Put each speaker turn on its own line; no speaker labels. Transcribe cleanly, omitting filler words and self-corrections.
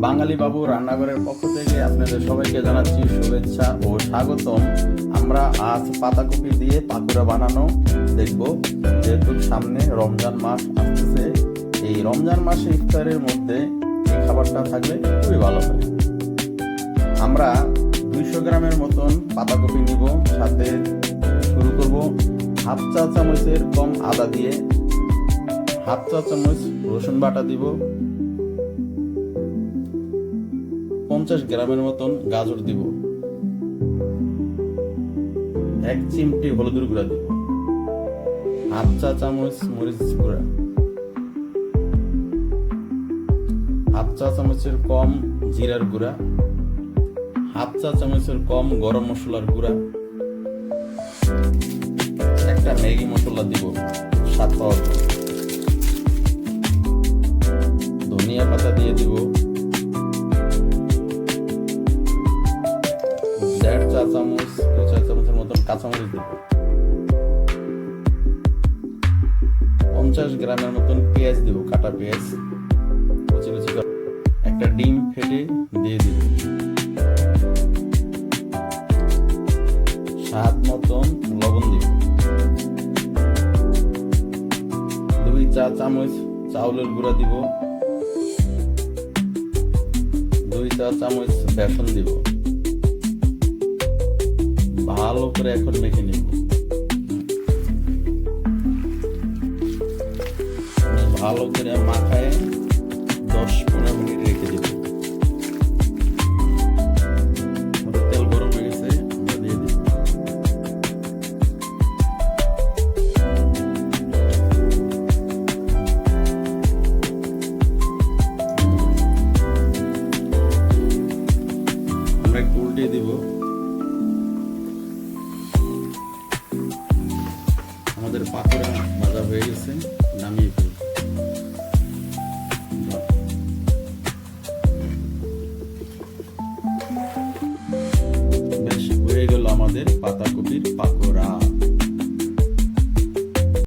বাঙালি বাবু রান্নাঘরের পক্ষ থেকে আপনাদের সবাইকে জানাচ্ছি শুভেচ্ছা ও স্বাগতম। আমরা আজ পাতাকপি দিয়ে পাতুড়া বানানো দেখব। যেহেতু সামনে রমজান মাস আসতেছে, এই রমজান মাসে ইফতারের মধ্যে এই খাবারটা থাকলে খুবই ভালো হয়। আমরা 200 গ্রামের মতন পাতাকপি নিব, সাথে শুরু করব হাফ চা চামচের কম আদা দিয়ে, হাফ চা চামচ রসুন বাটা দিব, 50 গ্রামের মতন গাজর দিব, 1 চিমটি হলুদের গুঁড়া দিব, হাফ চা চামচ মরিচ গুঁড়া, হাফ চা চামচের কম জিরার গুঁড়া, হাফ চা চামচের কম গরম মশলার গুঁড়া, একটা ম্যাগি মশলা দিব স্বাদ পাওয়ার জন্য, ধনিয়া পাতা দিয়ে দিব, 1.5 চা চামচ 2 চা চামচের মতন কাঁচামরিচ দিব, 50 গ্রামের মতন পেঁয়াজ দিব, কাটা পেঁয়াজ কুচি কুচি, একটা ডিম ফেটে দিয়ে দিব, স্বাদ মতন লবণ দিব, 2 চা চামচ চাউলের গুঁড়া দিব, 2 চা চামচ বেসন দিব। ভালো করে এখন মেখে নিব। ভালো করে মাখায় 10-15 মিনিট রেখে দিব। তেল গরম হয়ে গেছে, দিয়ে দিব। আমরা একটু উল্টিয়ে দিব। আমাদের পাকোড়া ভাজা হয়ে গেছে, নামিয়ে ফেলব। বেশ হয়ে গেল আমাদের পাতাকপির পাকোড়া।